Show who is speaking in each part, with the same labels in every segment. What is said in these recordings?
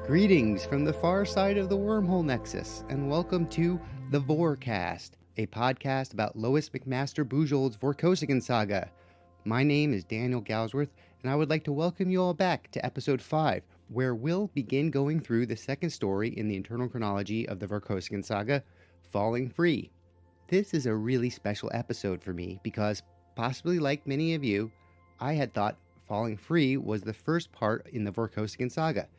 Speaker 1: Greetings from the far side of the wormhole nexus, and welcome to the Vorcast, a podcast about Lois McMaster Bujold's Vorkosigan Saga. My name is Daniel Galsworth, and I would like to welcome you all back to episode 5, where we'll begin going through the second story in the internal chronology of the Vorkosigan Saga, Falling Free. This is a really special episode for me because, possibly like many of you, I had thought Falling Free was the first part in the Vorkosigan Saga.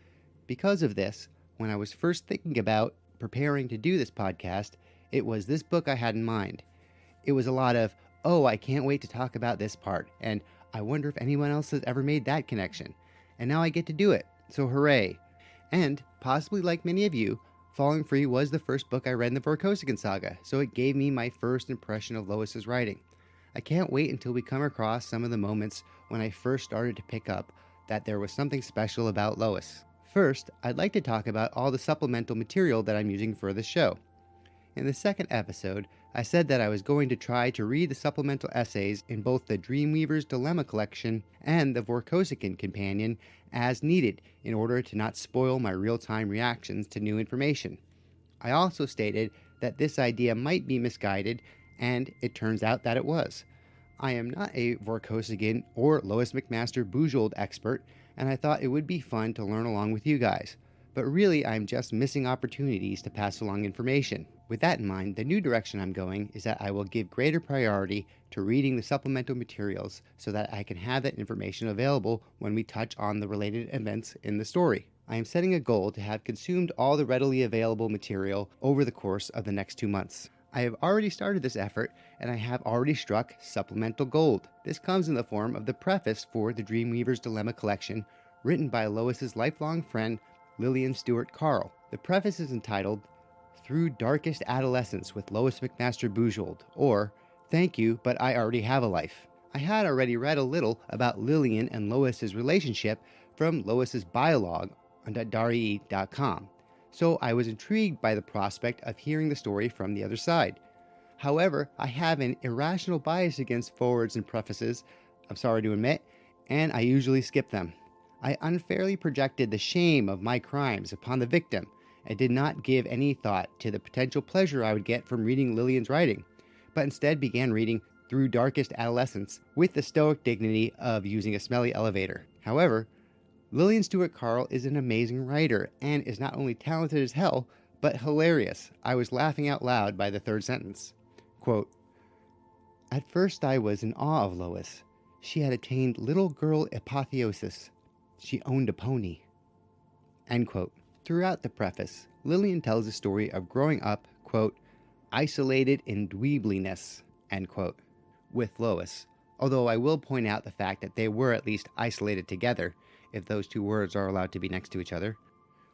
Speaker 1: Because of this, when I was first thinking about preparing to do this podcast, it was this book I had in mind. It was a lot of, oh, I can't wait to talk about this part, and I wonder if anyone else has ever made that connection. And now I get to do it, so hooray. And, possibly like many of you, Falling Free was the first book I read in the Vorkosigan Saga, so it gave me my first impression of Lois's writing. I can't wait until we come across some of the moments when I first started to pick up that there was something special about Lois. First, I'd like to talk about all the supplemental material that I'm using for this show. In the second episode, I said that I was going to try to read the supplemental essays in both the Dreamweaver's Dilemma collection and the Vorkosigan Companion as needed in order to not spoil my real-time reactions to new information. I also stated that this idea might be misguided, and it turns out that it was. I am not a Vorkosigan or Lois McMaster Bujold expert, and I thought it would be fun to learn along with you guys. But really, I'm just missing opportunities to pass along information. With that in mind, the new direction I'm going is that I will give greater priority to reading the supplemental materials so that I can have that information available when we touch on the related events in the story. I am setting a goal to have consumed all the readily available material over the course of the next 2 months. I have already started this effort, and I have already struck supplemental gold. This comes in the form of the preface for the Dreamweaver's Dilemma collection, written by Lois's lifelong friend, Lillian Stewart Carl. The preface is entitled, Through Darkest Adolescence with Lois McMaster Bujold, or Thank You, But I Already Have a Life. I had already read a little about Lillian and Lois's relationship from Lois's biolog on Darii.com. So I was intrigued by the prospect of hearing the story from the other side. However, I have an irrational bias against forwards and prefaces, I'm sorry to admit, and I usually skip them. I unfairly projected the shame of my crimes upon the victim and did not give any thought to the potential pleasure I would get from reading Lillian's writing, but instead began reading Through Darkest Adolescence with the stoic dignity of using a smelly elevator. However, Lillian Stewart Carl is an amazing writer and is not only talented as hell, but hilarious. I was laughing out loud by the third sentence. Quote, At first I was in awe of Lois. She had attained little girl apotheosis. She owned a pony. End quote. Throughout the preface, Lillian tells the story of growing up, quote, isolated in dweebliness, end quote, with Lois, although I will point out the fact that they were at least isolated together, if those two words are allowed to be next to each other.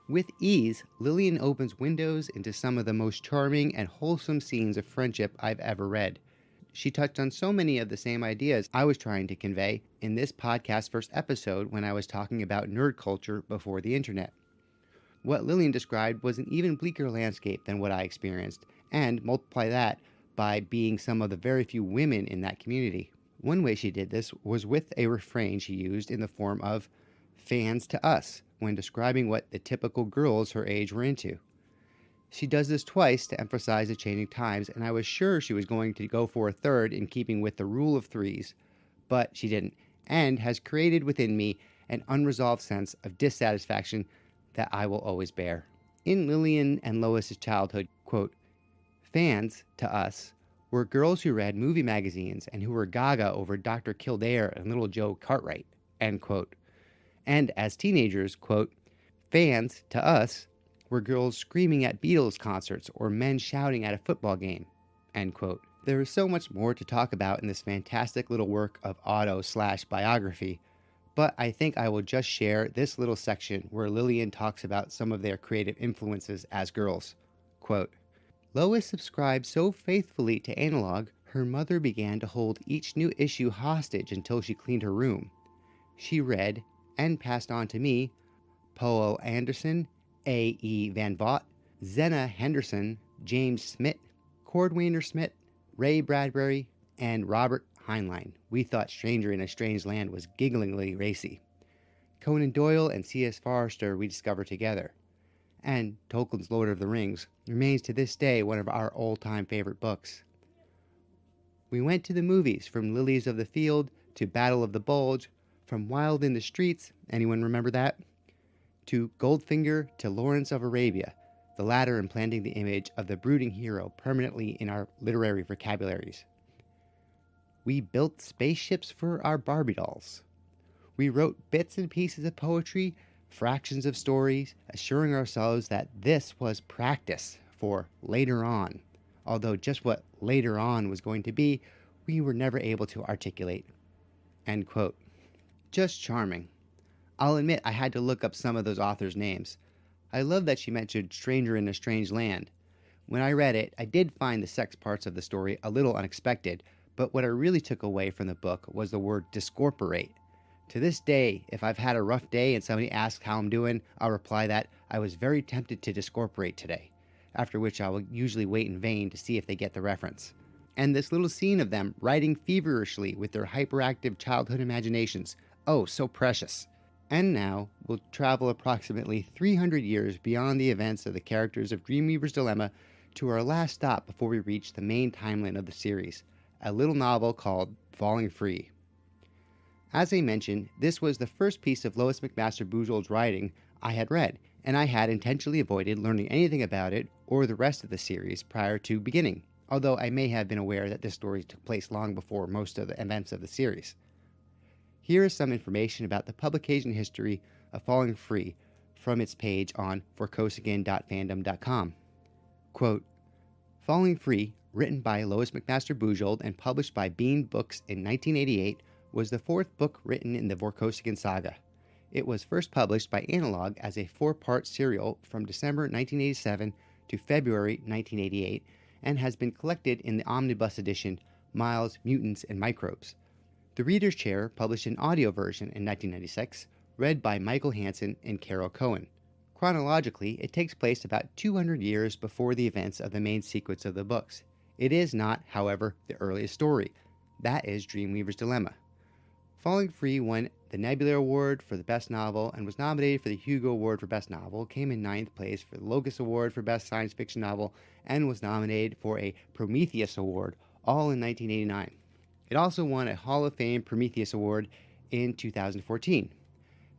Speaker 1: With ease, Lillian opens windows into some of the most charming and wholesome scenes of friendship I've ever read. She touched on so many of the same ideas I was trying to convey in this podcast's first episode when I was talking about nerd culture before the internet. What Lillian described was an even bleaker landscape than what I experienced, and multiply that by being some of the very few women in that community. One way she did this was with a refrain she used in the form of fans to us when describing what the typical girls her age were into. She does this twice to emphasize the changing times, and I was sure she was going to go for a third in keeping with the rule of threes, but she didn't, and has created within me an unresolved sense of dissatisfaction that I will always bear. In Lillian and Lois's childhood, quote, fans, to us, were girls who read movie magazines and who were gaga over Dr. Kildare and Little Joe Cartwright, end quote. And as teenagers, quote, fans, to us, were girls screaming at Beatles concerts or men shouting at a football game, end quote. There is so much more to talk about in this fantastic little work of auto/biography, but I think I will just share this little section where Lillian talks about some of their creative influences as girls. Quote, Lois subscribed so faithfully to analog, her mother began to hold each new issue hostage until she cleaned her room. She read, and passed on to me, Poe Anderson, A. E. Van Vogt, Zena Henderson, James Smith, Cordwainer Smith, Ray Bradbury, and Robert Heinlein. We thought Stranger in a Strange Land was gigglingly racy. Conan Doyle and C.S. Forester we discovered together. and Tolkien's Lord of the Rings remains to this day one of our all-time favorite books. We went to the movies, from Lilies of the Field to Battle of the Bulge, from Wild in the Streets, anyone remember that? To Goldfinger to Lawrence of Arabia, the latter implanting the image of the brooding hero permanently in our literary vocabularies. We built spaceships for our Barbie dolls. We wrote bits and pieces of poetry, fractions of stories, assuring ourselves that this was practice for later on, although just what later on was going to be, we were never able to articulate. End quote. Just charming. I'll admit I had to look up some of those authors' names. I love that she mentioned Stranger in a Strange Land. When I read it, I did find the sex parts of the story a little unexpected, but what I really took away from the book was the word discorporate. To this day, if I've had a rough day and somebody asks how I'm doing, I'll reply that I was very tempted to discorporate today, after which I will usually wait in vain to see if they get the reference. And this little scene of them writing feverishly with their hyperactive childhood imaginations, oh, so precious. And now, we'll travel approximately 300 years beyond the events of the characters of Dreamweaver's Dilemma to our last stop before we reach the main timeline of the series, a little novel called Falling Free. As I mentioned, this was the first piece of Lois McMaster Bujold's writing I had read, and I had intentionally avoided learning anything about it or the rest of the series prior to beginning, although I may have been aware that this story took place long before most of the events of the series. Here is some information about the publication history of Falling Free from its page on Vorkosigan.fandom.com. Quote, Falling Free, written by Lois McMaster Bujold and published by Bean Books in 1988, was the fourth book written in the Vorkosigan Saga. It was first published by Analog as a 4-part serial from December 1987 to February 1988 and has been collected in the omnibus edition Miles, Mutants, and Microbes. The Reader's Chair published an audio version in 1996, read by Michael Hansen and Carol Cohen. Chronologically, it takes place about 200 years before the events of the main sequence of the books. It is not, however, the earliest story. That is Dreamweaver's Dilemma. Falling Free won the Nebula Award for the Best Novel and was nominated for the Hugo Award for Best Novel, came in 9th place for the Locus Award for Best Science Fiction Novel, and was nominated for a Prometheus Award, all in 1989. It also won a Hall of Fame Prometheus Award in 2014.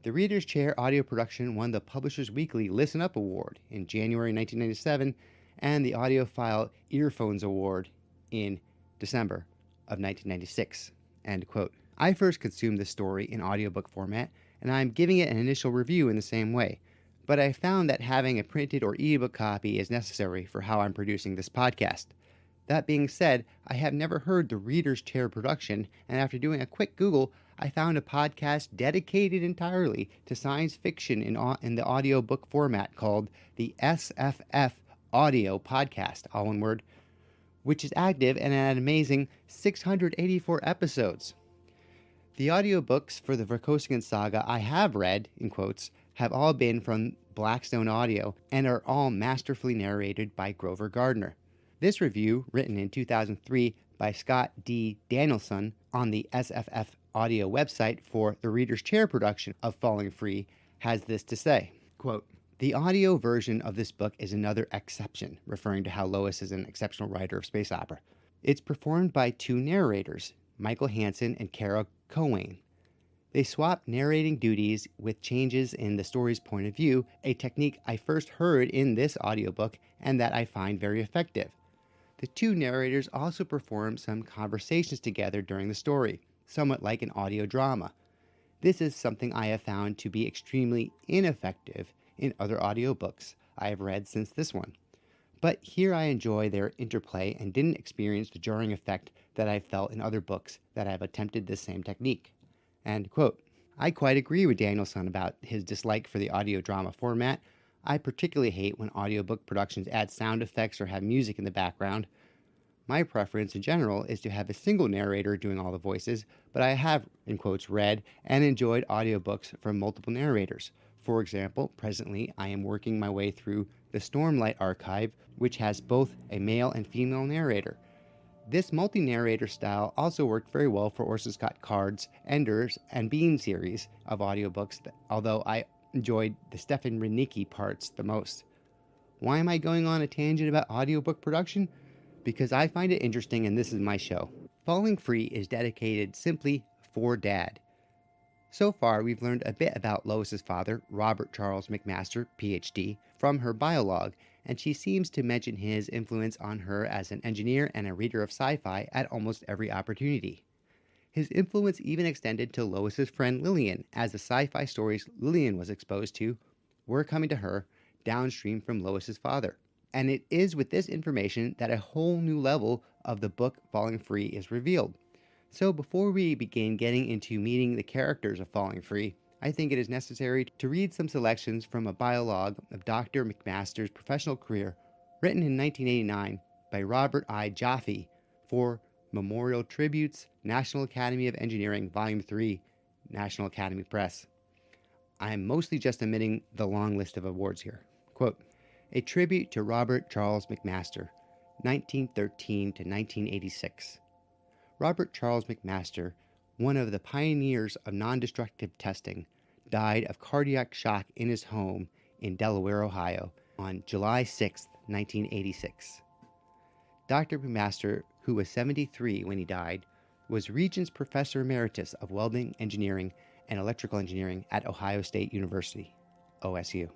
Speaker 1: The Reader's Chair audio production won the Publishers Weekly Listen Up Award in January 1997 and the Audiophile Earphones Award in December of 1996. End quote. I first consumed this story in audiobook format, and I'm giving it an initial review in the same way, but I found that having a printed or ebook copy is necessary for how I'm producing this podcast. That being said, I have never heard the Reader's Chair production, and after doing a quick Google, I found a podcast dedicated entirely to science fiction in the audiobook format called the SFF Audio Podcast, all one word, which is active and at an amazing 684 episodes. The audiobooks for the Vorkosigan Saga I have read, in quotes, have all been from Blackstone Audio and are all masterfully narrated by Grover Gardner. This review, written in 2003 by Scott D. Danielson on the SFF Audio website for the Reader's Chair production of Falling Free, has this to say, quote, The audio version of this book is another exception, referring to how Lois is an exceptional writer of space opera. It's performed by two narrators, Michael Hansen and Carol Cohen. They swap narrating duties with changes in the story's point of view, a technique I first heard in this audiobook and that I find very effective. The two narrators also perform some conversations together during the story, somewhat like an audio drama. This is something I have found to be extremely ineffective in other audiobooks I have read since this one. But here I enjoy their interplay and didn't experience the jarring effect that I felt in other books that have attempted this same technique. End quote. I quite agree with Danielson about his dislike for the audio drama format. I particularly hate when audiobook productions add sound effects or have music in the background. My preference in general is to have a single narrator doing all the voices, but I have, in quotes, read and enjoyed audiobooks from multiple narrators. For example, presently I am working my way through the Stormlight Archive, which has both a male and female narrator. This multi-narrator style also worked very well for Orson Scott Card's Enders and Bean series of audiobooks, although I enjoyed the Stefan Rudnicki parts the most. Why am I going on a tangent about audiobook production? Because I find it interesting and this is my show. Falling Free is dedicated simply for Dad. So far, we've learned a bit about Lois's father, Robert Charles McMaster, PhD, from her biologue, and she seems to mention his influence on her as an engineer and a reader of sci-fi at almost every opportunity. His influence even extended to Lois's friend Lillian, as the sci-fi stories Lillian was exposed to were coming to her downstream from Lois's father. And it is with this information that a whole new level of the book Falling Free is revealed. So before we begin getting into meeting the characters of Falling Free, I think it is necessary to read some selections from a biologue of Dr. McMaster's professional career, written in 1989 by Robert I. Jaffe for Memorial Tributes, National Academy of Engineering, Volume 3, National Academy Press. I am mostly just omitting the long list of awards here. Quote, "A tribute to Robert Charles McMaster, 1913 to 1986. Robert Charles McMaster, one of the pioneers of non-destructive testing, died of cardiac shock in his home in Delaware, Ohio, on July 6, 1986. Dr. McMaster, who was 73 when he died, was Regents Professor Emeritus of Welding Engineering and Electrical Engineering at Ohio State University, OSU.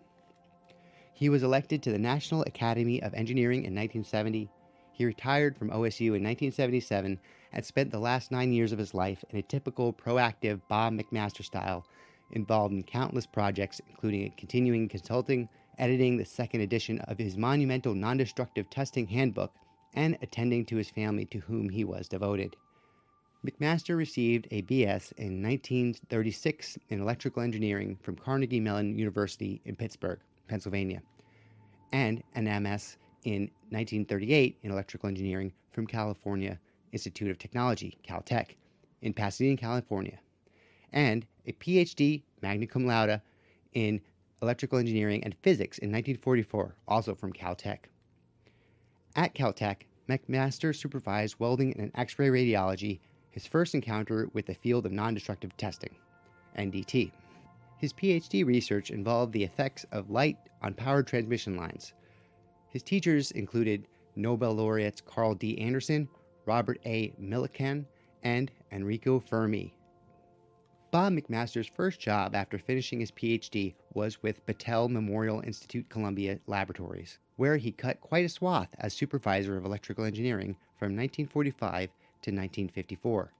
Speaker 1: He was elected to the National Academy of Engineering in 1970. He retired from OSU in 1977 and spent the last 9 years of his life in a typical proactive Bob McMaster style, involved in countless projects, including continuing consulting, editing the second edition of his monumental non-destructive testing handbook, and attending to his family to whom he was devoted. McMaster received a BS in 1936 in electrical engineering from Carnegie Mellon University in Pittsburgh, Pennsylvania, and an MS in 1938 in electrical engineering from California Institute of Technology, Caltech, in Pasadena, California, and a PhD magna cum laude in electrical engineering and physics in 1944, also from Caltech. At Caltech, McMaster supervised welding and X-ray radiology, his first encounter with the field of non-destructive testing, NDT. His PhD research involved the effects of light on power transmission lines. His teachers included Nobel laureates Carl D. Anderson, Robert A. Millikan, and Enrico Fermi. Bob McMaster's first job after finishing his PhD was with Battelle Memorial Institute Columbia Laboratories, where he cut quite a swath as supervisor of electrical engineering from 1945 to 1954.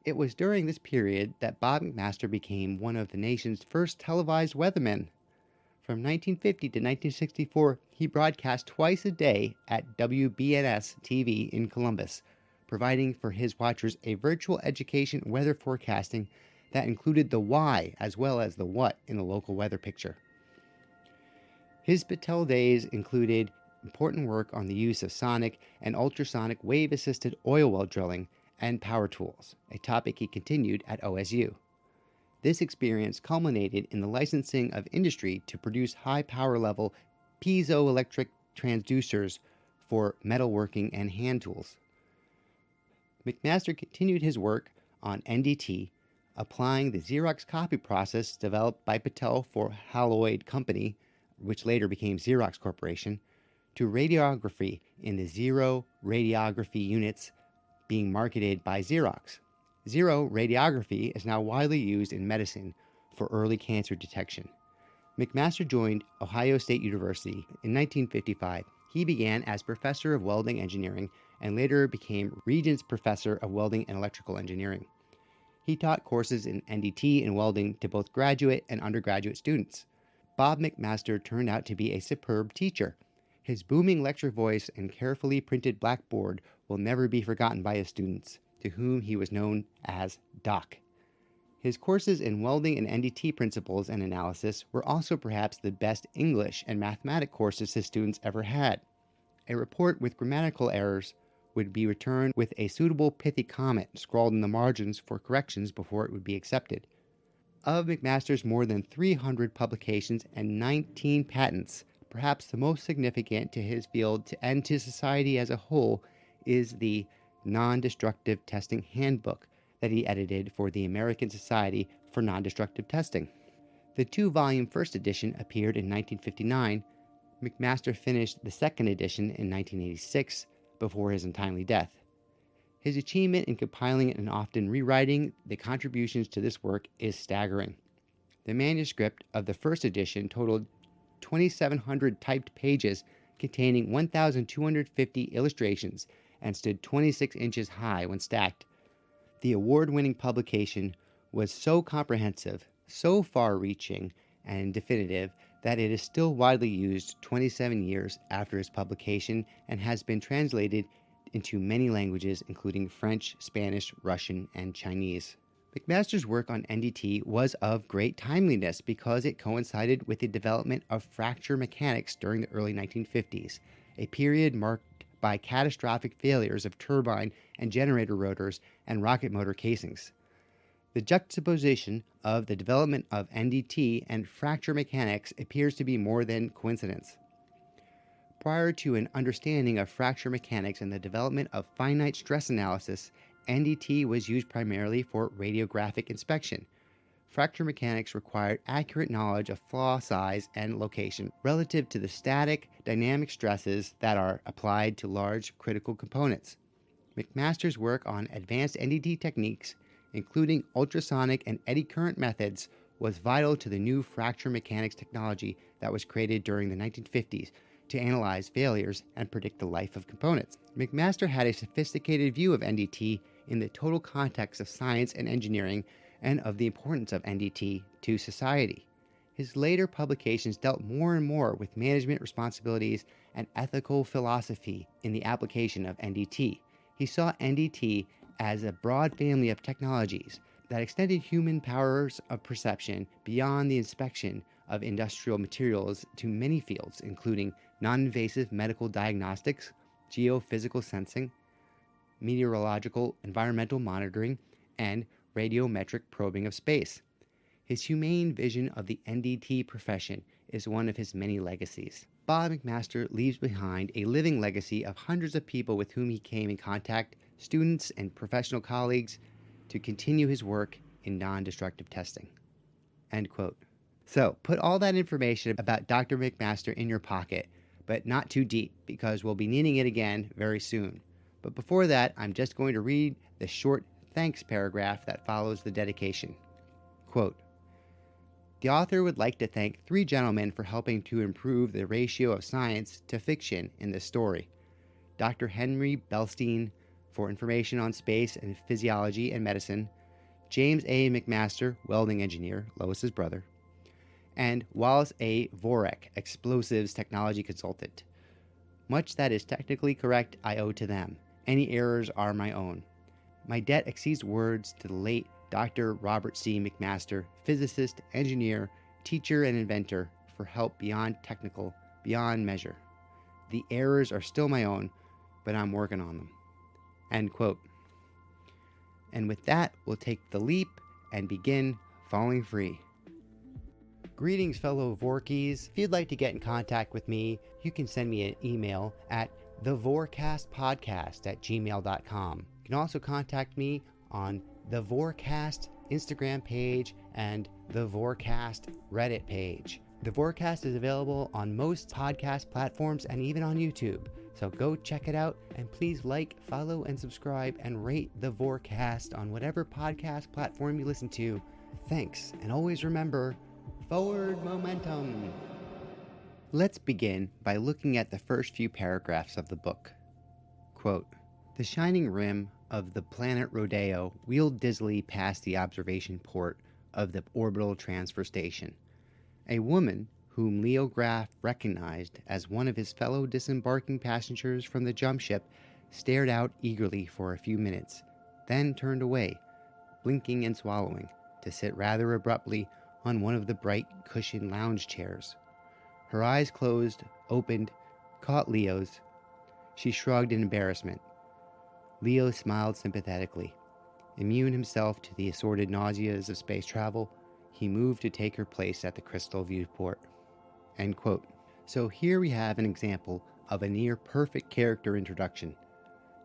Speaker 1: It was during this period that Bob McMaster became one of the nation's first televised weathermen. From 1950 to 1964, he broadcast twice a day at WBNS TV in Columbus, providing for his watchers a virtual education weather forecasting that included the why as well as the what in the local weather picture. His Battelle days included important work on the use of sonic and ultrasonic wave-assisted oil well drilling and power tools, a topic he continued at OSU. This experience culminated in the licensing of industry to produce high power level piezoelectric transducers for metalworking and hand tools. McMaster continued his work on NDT, applying the Xerox copy process developed by Battelle for Haloid Company, which later became Xerox Corporation, to radiography in the Zero radiography units being marketed by Xerox. Zero radiography is now widely used in medicine for early cancer detection. McMaster joined Ohio State University in 1955. He began as professor of welding engineering and later became Regents Professor of Welding and Electrical Engineering. He taught courses in NDT and welding to both graduate and undergraduate students. Bob McMaster turned out to be a superb teacher. His booming lecture voice and carefully printed blackboard will never be forgotten by his students, to whom he was known as Doc. His courses in welding and NDT principles and analysis were also perhaps the best English and mathematics courses his students ever had. A report with grammatical errors would be returned with a suitable pithy comment scrawled in the margins for corrections before it would be accepted. Of McMaster's more than 300 publications and 19 patents, perhaps the most significant to his field and to society as a whole is the Non-Destructive Testing Handbook that he edited for the American Society for Non-Destructive Testing. The two-volume first edition appeared in 1959, McMaster finished the second edition in 1986 before his untimely death. His achievement in compiling and often rewriting the contributions to this work is staggering. The manuscript of the first edition totaled 2,700 typed pages containing 1,250 illustrations and stood 26 inches high when stacked. The award-winning publication was so comprehensive, so far-reaching, and definitive that it is still widely used 27 years after its publication and has been translated into many languages, including French, Spanish, Russian, and Chinese. McMaster's work on NDT was of great timeliness because it coincided with the development of fracture mechanics during the early 1950s, a period marked by catastrophic failures of turbine and generator rotors and rocket motor casings. The juxtaposition of the development of NDT and fracture mechanics appears to be more than coincidence. Prior to an understanding of fracture mechanics and the development of finite stress analysis, NDT was used primarily for radiographic inspection. Fracture mechanics required accurate knowledge of flaw size and location relative to the static, dynamic stresses that are applied to large critical components. McMaster's work on advanced NDT techniques, including ultrasonic and eddy current methods, was vital to the new fracture mechanics technology that was created during the 1950s to analyze failures and predict the life of components. McMaster had a sophisticated view of NDT in the total context of science and engineering and of the importance of NDT to society. His later publications dealt more and more with management responsibilities and ethical philosophy in the application of NDT. He saw NDT as a broad family of technologies that extended human powers of perception beyond the inspection of industrial materials to many fields, including non-invasive medical diagnostics, geophysical sensing, meteorological environmental monitoring, and radiometric probing of space. His humane vision of the NDT profession is one of his many legacies. Bob McMaster leaves behind a living legacy of hundreds of people with whom he came in contact, students and professional colleagues, to continue his work in non-destructive testing. End quote. So, put all that information about Dr. McMaster in your pocket, but not too deep, because we'll be needing it again very soon. But before that, I'm just going to read the short thanks paragraph that follows the dedication. Quote, "The author would like to thank 3 gentlemen for helping to improve the ratio of science to fiction in this story. Dr. Henry Belstein for information on space and physiology and medicine, James A. McMaster, welding engineer, Lois's brother, and Wallace A. Vorek, explosives technology consultant. Much that is technically correct I owe to them. Any errors are my own. My debt exceeds words to the late Dr. Robert C. McMaster, physicist, engineer, teacher, and inventor, for help beyond technical, beyond measure. The errors are still my own, but I'm working on them." End quote. And with that, we'll take the leap and begin falling free. Greetings, fellow Vorkies. If you'd like to get in contact with me, you can send me an email at thevorcastpodcast@gmail.com. You can also contact me on the Vorcast Instagram page and the Vorcast Reddit page. The Vorcast is available on most podcast platforms and even on YouTube. So go check it out, and please like, follow, and subscribe, and rate the Vorcast on whatever podcast platform you listen to. Thanks, and always remember, forward momentum. Let's begin by looking at the first few paragraphs of the book. Quote, "The shining rim of the planet Rodeo wheeled dizzily past the observation port of the orbital transfer station. A woman, whom Leo Graff recognized as one of his fellow disembarking passengers from the jump ship, stared out eagerly for a few minutes, then turned away, blinking and swallowing, to sit rather abruptly on one of the bright cushioned lounge chairs. Her eyes closed, opened, caught Leo's. She shrugged in embarrassment. Leo smiled sympathetically. Immune himself to the assorted nauseas of space travel, he moved to take her place at the crystal viewport." End quote. So here we have an example of a near-perfect character introduction.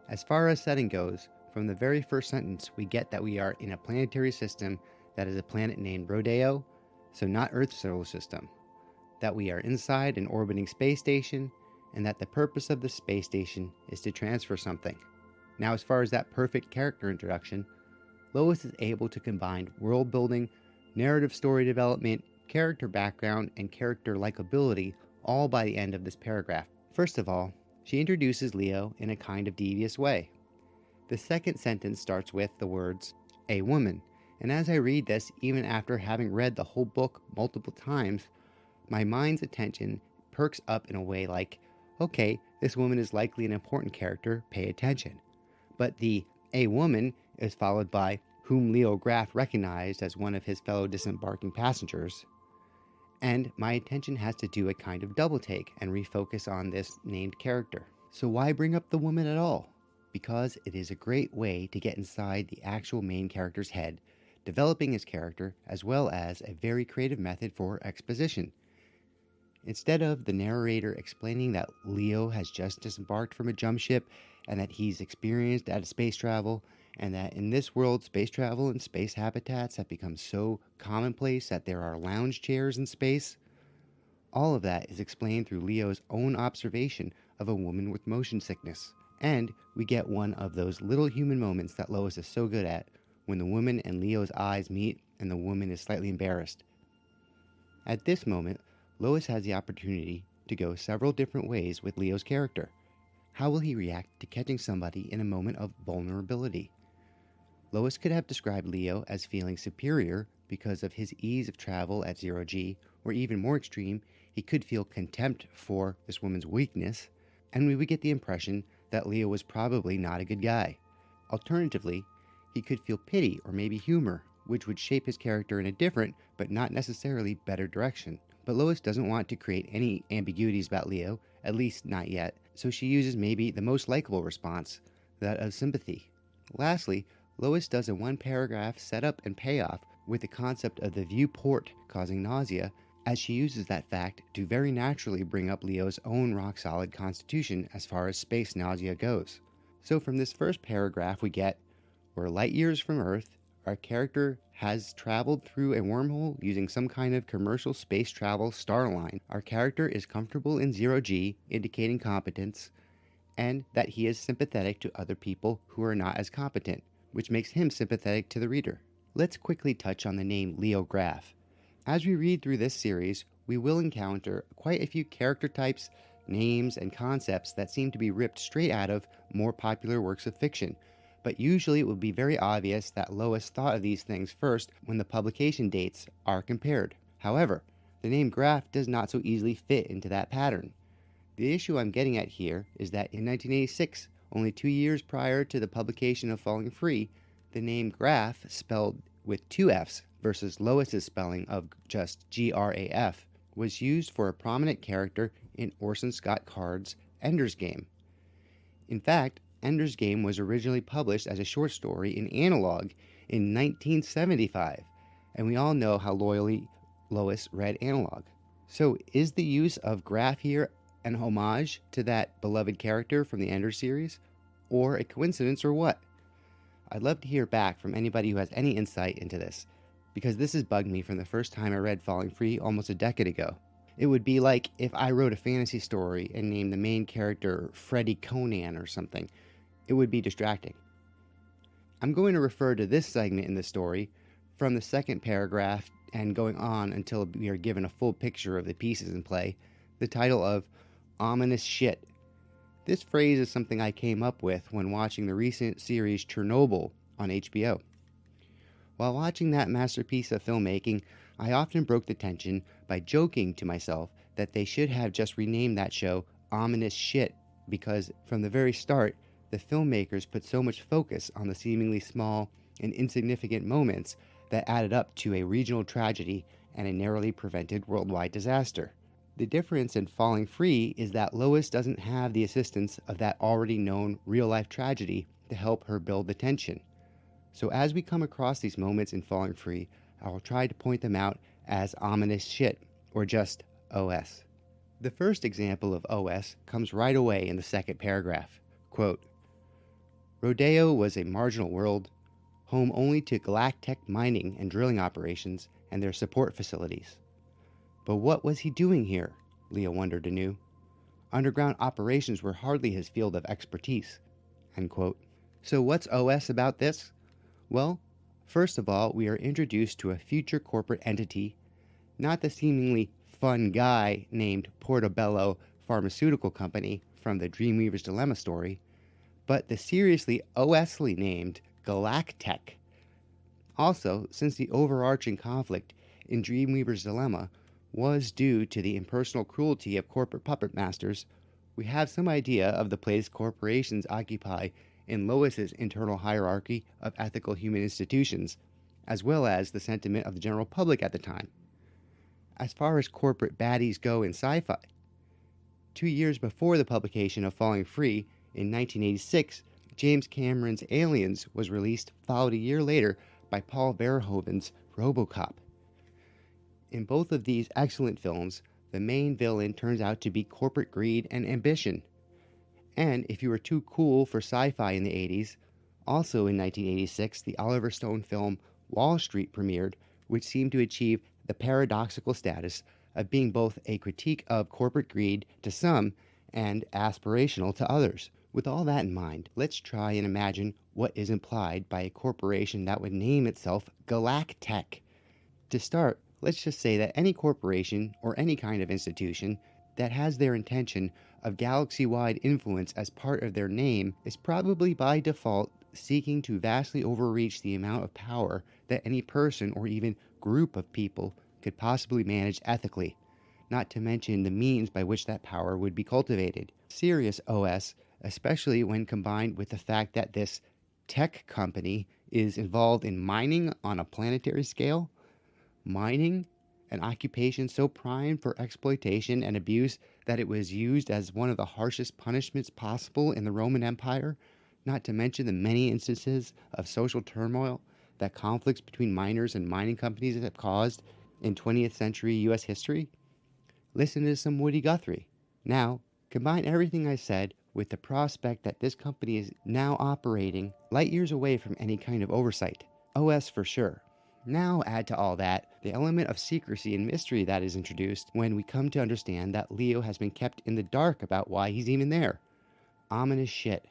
Speaker 1: As far as setting goes, from the very first sentence, we get that we are in a planetary system that is a planet named Rodeo, so not Earth's solar system. that we are inside an orbiting space station, and that the purpose of the space station is to transfer something. Now, as far as that perfect character introduction, Lois is able to combine world building, narrative story development, character background, and character likability all by the end of this paragraph. First of all, she introduces Leo in a kind of devious way. The second sentence starts with the words, "a woman," and as I read this, even after having read the whole book multiple times, my mind's attention perks up in a way like, okay, this woman is likely an important character, pay attention. But the "a woman" is followed by whom Leo Graff recognized as one of his fellow disembarking passengers, and my attention has to do a kind of double take and refocus on this named character. So why bring up the woman at all? Because it is a great way to get inside the actual main character's head, developing his character, as well as a very creative method for exposition. Instead of the narrator explaining that Leo has just disembarked from a jump ship and that he's experienced at space travel, and that in this world space travel and space habitats have become so commonplace that there are lounge chairs in space, all of that is explained through Leo's own observation of a woman with motion sickness. And we get one of those little human moments that Lois is so good at, when the woman and Leo's eyes meet and the woman is slightly embarrassed. At this moment, Lois has the opportunity to go several different ways with Leo's character. How will he react to catching somebody in a moment of vulnerability? Lois could have described Leo as feeling superior because of his ease of travel at 0G, or even more extreme, he could feel contempt for this woman's weakness, and we would get the impression that Leo was probably not a good guy. Alternatively, he could feel pity or maybe humor, which would shape his character in a different, but not necessarily better direction. But Lois doesn't want to create any ambiguities about Leo, at least not yet, so she uses maybe the most likable response, that of sympathy. Lastly, Lois does a one-paragraph setup and payoff with the concept of the viewport causing nausea, as she uses that fact to very naturally bring up Leo's own rock-solid constitution as far as space nausea goes. So from this first paragraph we get, we're light years from Earth, our character has traveled through a wormhole using some kind of commercial space travel star line. Our character is comfortable in 0G, indicating competence, and that he is sympathetic to other people who are not as competent, which makes him sympathetic to the reader. Let's quickly touch on the name Leo Graff. As we read through this series, we will encounter quite a few character types, names, and concepts that seem to be ripped straight out of more popular works of fiction, but usually it will be very obvious that Lois thought of these things first when the publication dates are compared. However, the name Graff does not so easily fit into that pattern. The issue I'm getting at here is that in 1986, only 2 years prior to the publication of Falling Free, the name Graff, spelled with 2 F's versus Lois's spelling of just Graf, was used for a prominent character in Orson Scott Card's Ender's Game. In fact, Ender's Game was originally published as a short story in Analog in 1975, and we all know how loyally Lois read Analog. So is the use of Graff here an homage to that beloved character from the Ender series, or a coincidence, or what? I'd love to hear back from anybody who has any insight into this, because this has bugged me from the first time I read Falling Free almost a decade ago. It would be like if I wrote a fantasy story and named the main character Freddy Conan or something. It would be distracting. I'm going to refer to this segment in the story from the second paragraph and going on until we are given a full picture of the pieces in play, the title of Ominous Shit. This phrase is something I came up with when watching the recent series Chernobyl on HBO. While watching that masterpiece of filmmaking, I often broke the tension by joking to myself that they should have just renamed that show Ominous Shit, because from the very start, the filmmakers put so much focus on the seemingly small and insignificant moments that added up to a regional tragedy and a narrowly prevented worldwide disaster. The difference in Falling Free is that Lois doesn't have the assistance of that already known real-life tragedy to help her build the tension. So as we come across these moments in Falling Free, I will try to point them out as ominous shit, or just OS. The first example of OS comes right away in the second paragraph. Quote, Rodeo was a marginal world, home only to Galactech mining and drilling operations and their support facilities. But what was he doing here? Leo wondered anew. Underground operations were hardly his field of expertise. End quote. So what's OS about this? Well, first of all, we are introduced to a future corporate entity, not the seemingly fun guy named Portobello Pharmaceutical Company from the Dreamweaver's Dilemma story, but the seriously OS-ly named Galactech. Also, since the overarching conflict in Dreamweaver's Dilemma was due to the impersonal cruelty of corporate puppet masters, we have some idea of the place corporations occupy in Lois's internal hierarchy of ethical human institutions, as well as the sentiment of the general public at the time. As far as corporate baddies go in sci-fi, 2 years before the publication of Falling Free in 1986, James Cameron's Aliens was released, followed a year later by Paul Verhoeven's RoboCop. In both of these excellent films, the main villain turns out to be corporate greed and ambition. And if you were too cool for sci-fi in the 80s, also in 1986, the Oliver Stone film Wall Street premiered, which seemed to achieve the paradoxical status of being both a critique of corporate greed to some and aspirational to others. With all that in mind, let's try and imagine what is implied by a corporation that would name itself Galactech. To start, let's just say that any corporation or any kind of institution that has their intention of galaxy-wide influence as part of their name is probably by default seeking to vastly overreach the amount of power that any person or even group of people could possibly manage ethically, not to mention the means by which that power would be cultivated. Serious OS, especially when combined with the fact that this tech company is involved in mining on a planetary scale. Mining, an occupation so prime for exploitation and abuse that it was used as one of the harshest punishments possible in the Roman Empire, not to mention the many instances of social turmoil that conflicts between miners and mining companies have caused in 20th century U.S. history? Listen to some Woody Guthrie. Now, combine everything I said with the prospect that this company is now operating light years away from any kind of oversight. OS for sure. Now add to all that the element of secrecy and mystery that is introduced when we come to understand that Leo has been kept in the dark about why he's even there. Ominous shit.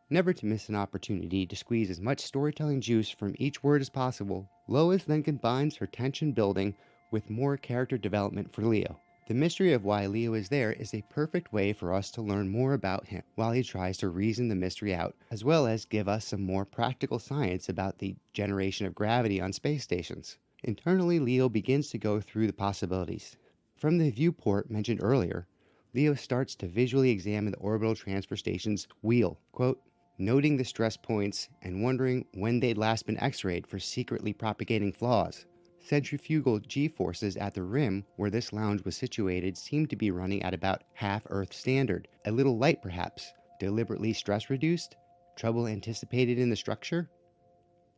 Speaker 1: Never to miss an opportunity to squeeze as much storytelling juice from each word as possible, Lois then combines her tension building with more character development for Leo. The mystery of why Leo is there is a perfect way for us to learn more about him while he tries to reason the mystery out, as well as give us some more practical science about the generation of gravity on space stations. Internally, Leo begins to go through the possibilities. From the viewport mentioned earlier, Leo starts to visually examine the orbital transfer station's wheel, quote, noting the stress points and wondering when they'd last been x-rayed for secretly propagating flaws. Centrifugal G-forces at the rim where this lounge was situated seemed to be running at about half Earth standard. A little light perhaps, deliberately stress-reduced, trouble anticipated in the structure?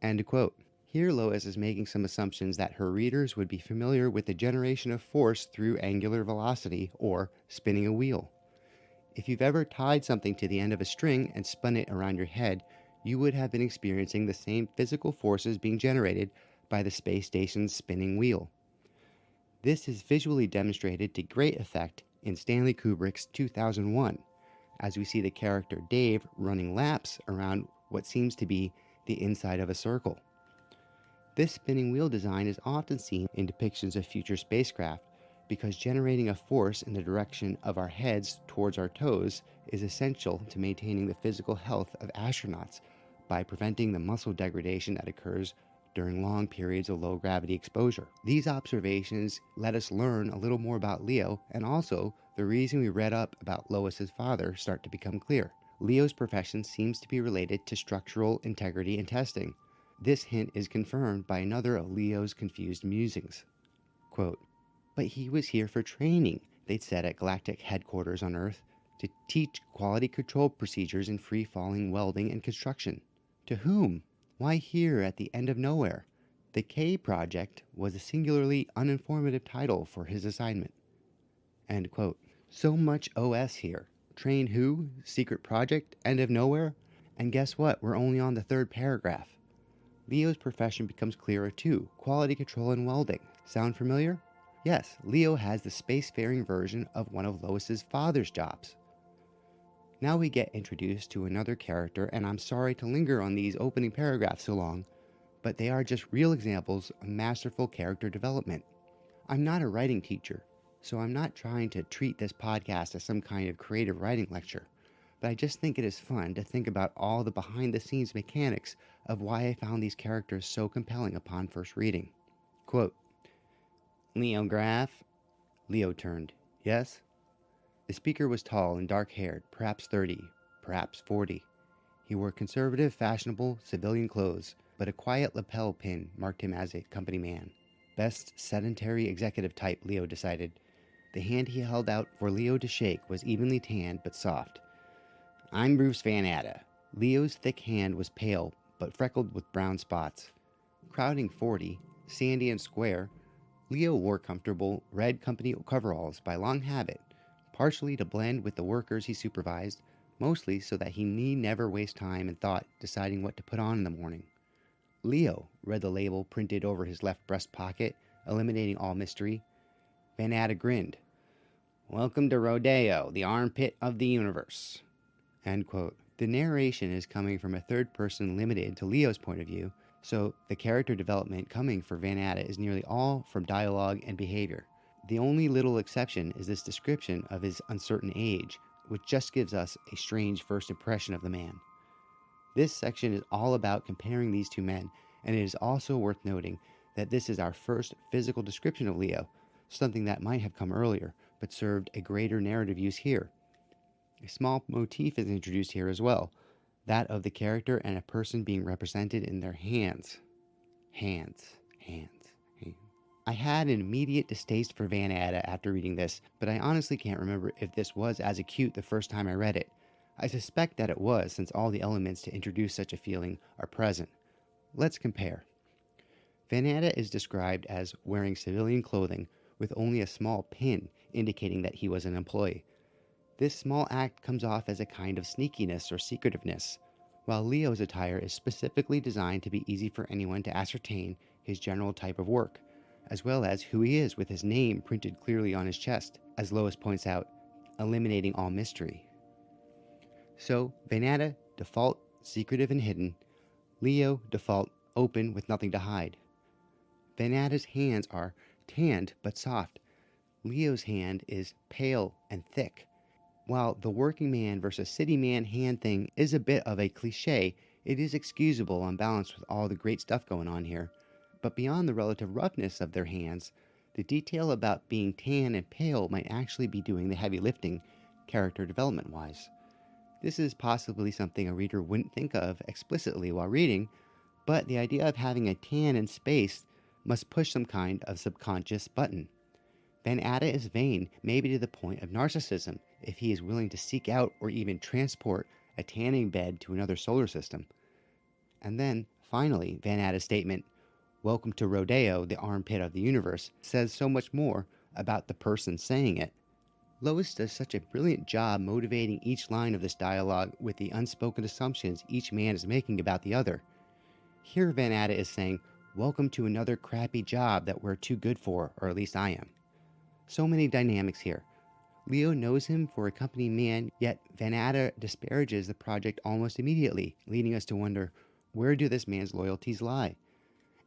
Speaker 1: End quote. Here Lois is making some assumptions that her readers would be familiar with the generation of force through angular velocity, or spinning a wheel. If you've ever tied something to the end of a string and spun it around your head, you would have been experiencing the same physical forces being generated by the space station's spinning wheel. This is visually demonstrated to great effect in Stanley Kubrick's 2001, as we see the character Dave running laps around what seems to be the inside of a circle. This spinning wheel design is often seen in depictions of future spacecraft because generating a force in the direction of our heads towards our toes is essential to maintaining the physical health of astronauts by preventing the muscle degradation that occurs during long periods of low-gravity exposure. These observations let us learn a little more about Leo, and also the reason we read up about Lois's father start to become clear. Leo's profession seems to be related to structural integrity and testing. This hint is confirmed by another of Leo's confused musings. Quote, but he was here for training, they'd said at Galactic headquarters on Earth, to teach quality control procedures in free-falling welding and construction. To whom? Why here at the end of nowhere? The K Project was a singularly uninformative title for his assignment. End quote. So much OS here. Train who? Secret project? End of nowhere? And guess what? We're only on the third paragraph. Leo's profession becomes clearer too. Quality control and welding. Sound familiar? Yes, Leo has the spacefaring version of one of Lois's father's jobs. Now we get introduced to another character, and I'm sorry to linger on these opening paragraphs so long, but they are just real examples of masterful character development. I'm not a writing teacher, so I'm not trying to treat this podcast as some kind of creative writing lecture, but I just think it is fun to think about all the behind-the-scenes mechanics of why I found these characters so compelling upon first reading. Quote, Leo Graff? Leo turned. Yes? The speaker was tall and dark-haired, perhaps 30, perhaps 40. He wore conservative, fashionable, civilian clothes, but a quiet lapel pin marked him as a company man. Best sedentary executive type, Leo decided. The hand he held out for Leo to shake was evenly tanned but soft. I'm Bruce Van Atta. Leo's thick hand was pale but freckled with brown spots. Crowding 40, sandy and square, Leo wore comfortable red company coveralls by long habit, partially to blend with the workers he supervised, mostly so that he need never waste time and thought deciding what to put on in the morning. Leo read the label printed over his left breast pocket, eliminating all mystery. Van Atta grinned. Welcome to Rodeo, the armpit of the universe. End quote. The narration is coming from a third person limited to Leo's point of view, so the character development coming for Van Atta is nearly all from dialogue and behavior. The only little exception is this description of his uncertain age, which just gives us a strange first impression of the man. This section is all about comparing these two men, and it is also worth noting that this is our first physical description of Leo, something that might have come earlier, but served a greater narrative use here. A small motif is introduced here as well, that of the character and a person being represented in their hands. Hands. I had an immediate distaste for Van Atta after reading this, but I honestly can't remember if this was as acute the first time I read it. I suspect that it was, since all the elements to introduce such a feeling are present. Let's compare. Van Atta is described as wearing civilian clothing with only a small pin indicating that he was an employee. This small act comes off as a kind of sneakiness or secretiveness, while Leo's attire is specifically designed to be easy for anyone to ascertain his general type of work, as well as who he is with his name printed clearly on his chest, as Lois points out, eliminating all mystery. So, Van Atta, default, secretive and hidden. Leo, default, open with nothing to hide. Van Atta's hands are tanned but soft. Leo's hand is pale and thick. While the working man versus city man hand thing is a bit of a cliche, it is excusable on balance with all the great stuff going on here. But beyond the relative roughness of their hands, the detail about being tan and pale might actually be doing the heavy lifting, character development-wise. This is possibly something a reader wouldn't think of explicitly while reading, but the idea of having a tan in space must push some kind of subconscious button. Van Atta is vain, maybe to the point of narcissism, if he is willing to seek out or even transport a tanning bed to another solar system. And then, finally, Van Atta's statement, "Welcome to Rodeo, the armpit of the universe," says so much more about the person saying it. Lois does such a brilliant job motivating each line of this dialogue with the unspoken assumptions each man is making about the other. Here Van Atta is saying, welcome to another crappy job that we're too good for, or at least I am. So many dynamics here. Leo knows him for a company man, yet Van Atta disparages the project almost immediately, leading us to wonder, where do this man's loyalties lie?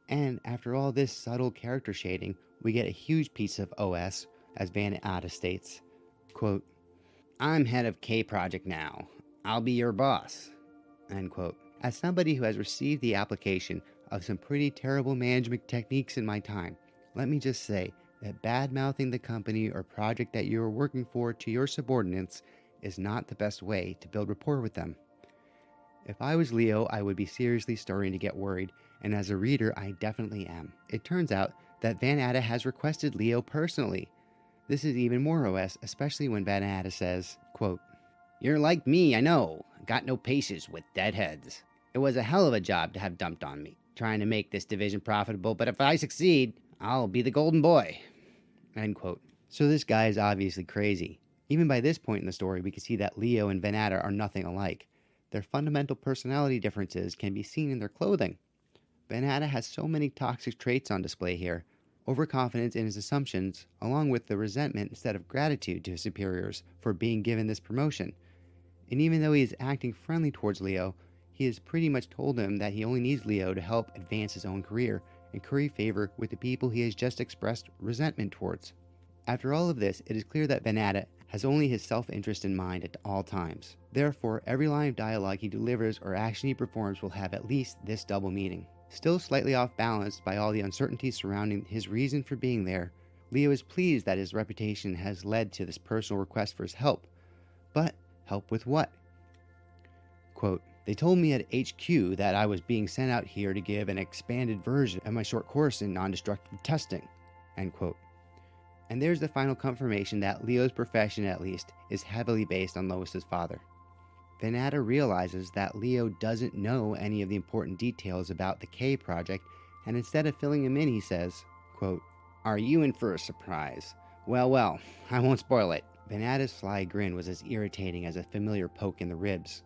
Speaker 1: And after all this subtle character shading, we get a huge piece of OS, as Van Atta states, quote, I'm head of K project now. I'll be your boss. End quote. As somebody who has received the application of some pretty terrible management techniques in my time, let me just say that bad-mouthing the company or project that you are working for to your subordinates is not the best way to build rapport with them. If I was Leo, I would be seriously starting to get worried, and as a reader, I definitely am. It turns out that Van Atta has requested Leo personally. This is even more OS, especially when Van Atta says, quote, You're like me, I know. Got no patience with deadheads. It was a hell of a job to have dumped on me, trying to make this division profitable, but if I succeed, I'll be the golden boy. End quote. So this guy is obviously crazy. Even by this point in the story, we can see that Leo and Van Atta are nothing alike. Their fundamental personality differences can be seen in their clothing. Van Atta has so many toxic traits on display here. overconfidence in his assumptions, along with the resentment instead of gratitude to his superiors for being given this promotion. And even though he is acting friendly towards Leo, he has pretty much told him that he only needs Leo to help advance his own career and curry favor with the people he has just expressed resentment towards. After all of this, it is clear that Vannatta has only his self-interest in mind at all times. Therefore, every line of dialogue he delivers or action he performs will have at least this double meaning. Still slightly off balance by all the uncertainty surrounding his reason for being there, Leo is pleased that his reputation has led to this personal request for his help. But help with what? Quote, "They told me at HQ that I was being sent out here to give an expanded version of my short course in non-destructive testing." End quote. And there's the final confirmation that Leo's profession, at least, is heavily based on Lois's father. Vannatta realizes that Leo doesn't know any of the important details about the K project, and instead of filling him in, he says, quote, "Are you in for a surprise? Well, I won't spoil it." Vannatta's sly grin was as irritating as a familiar poke in the ribs.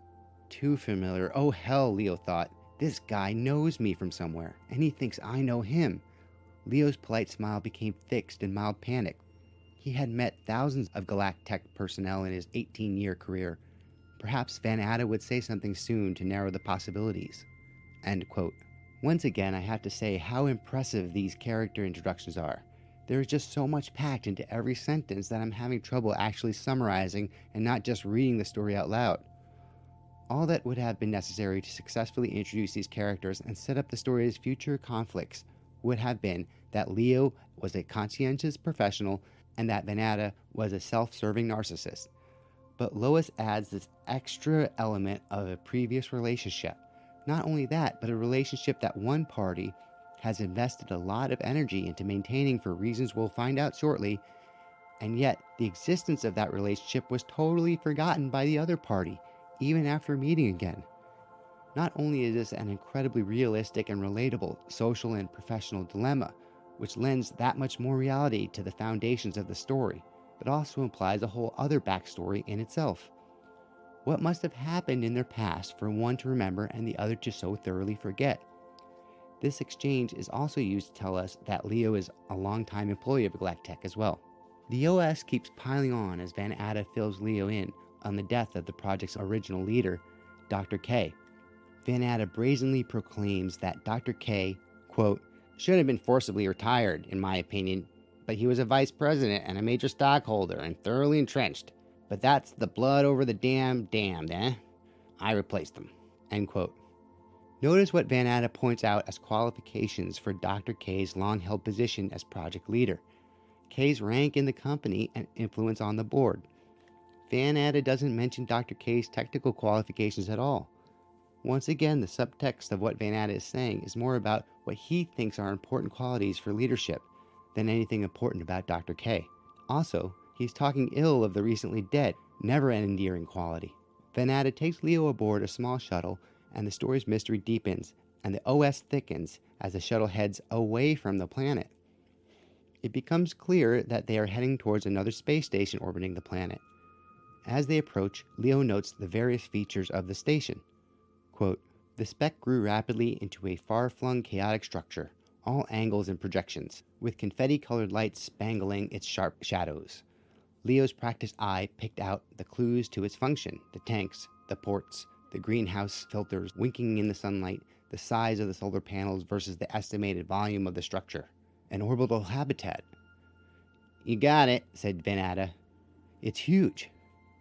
Speaker 1: Too familiar. Oh hell, Leo thought. This guy knows me from somewhere, and he thinks I know him. Leo's polite smile became fixed in mild panic. He had met thousands of Galactech personnel in his 18-year career. Perhaps Vannatta would say something soon to narrow the possibilities. End quote. Once again, I have to say how impressive these character introductions are. There is just so much packed into every sentence that I'm having trouble actually summarizing and not just reading the story out loud. All that would have been necessary to successfully introduce these characters and set up the story's future conflicts would have been that Leo was a conscientious professional and that Vannatta was a self-serving narcissist. But Lois adds this extra element of a previous relationship. Not only that, but a relationship that one party has invested a lot of energy into maintaining for reasons we'll find out shortly, and yet the existence of that relationship was totally forgotten by the other party, even after meeting again. Not only is this an incredibly realistic and relatable social and professional dilemma, which lends that much more reality to the foundations of the story, but also implies a whole other backstory in itself. What must have happened in their past for one to remember and the other to so thoroughly forget? This exchange is also used to tell us that Leo is a longtime employee of Galactech as well. The OS keeps piling on as Vannatta fills Leo in on the death of the project's original leader, Dr. K. Vannatta brazenly proclaims that Dr. K, quote, "should have been forcibly retired, in my opinion, but he was a vice president and a major stockholder and thoroughly entrenched. But that's the blood over the damned, eh? I replaced them." End quote. Notice what Vannatta points out as qualifications for Dr. K's long-held position as project leader. K's rank in the company and influence on the board. Vannatta doesn't mention Dr. K's technical qualifications at all. Once again, the subtext of what Vannatta is saying is more about what he thinks are important qualities for leadership than anything important about Dr. K. Also, he's talking ill of the recently dead, never an endearing quality. Vannatta takes Leo aboard a small shuttle, and the story's mystery deepens, and the OS thickens as the shuttle heads away from the planet. It becomes clear that they are heading towards another space station orbiting the planet. As they approach, Leo notes the various features of the station. Quote, "The speck grew rapidly into a far-flung chaotic structure, all angles and projections, with confetti-colored lights spangling its sharp shadows. Leo's practiced eye picked out the clues to its function, the tanks, the ports, the greenhouse filters winking in the sunlight, the size of the solar panels versus the estimated volume of the structure. An orbital habitat." "You got it," said Vannatta. "It's huge."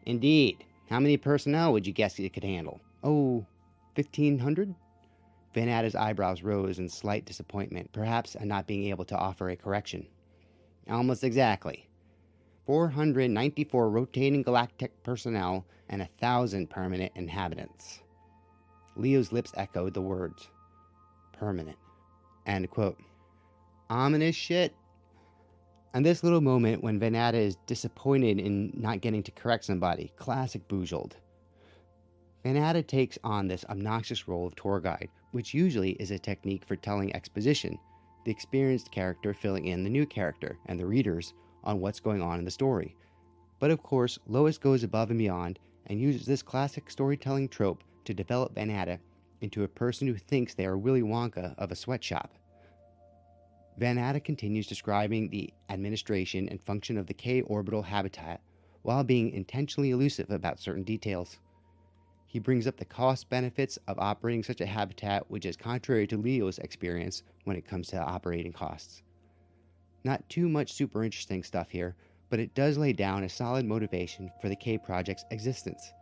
Speaker 1: "Indeed. How many personnel would you guess it could handle?" "Oh, 1,500? Vannatta's eyebrows rose in slight disappointment, perhaps at not being able to offer a correction. "Almost exactly. 494 rotating Galactic personnel and 1,000 permanent inhabitants." Leo's lips echoed the words, "permanent." End quote. Ominous shit. And this little moment when Vannatta is disappointed in not getting to correct somebody, classic Bujold. Vannatta takes on this obnoxious role of tour guide, which usually is a technique for telling exposition, the experienced character filling in the new character and the readers on what's going on in the story. But of course, Lois goes above and beyond and uses this classic storytelling trope to develop Vannatta into a person who thinks they are Willy Wonka of a sweatshop. Van Atta continues describing the administration and function of the K orbital habitat while being intentionally elusive about certain details. He brings up the cost benefits of operating such a habitat, which is contrary to Leo's experience when it comes to operating costs. Not too much super interesting stuff here, but it does lay down a solid motivation for the K project's existence.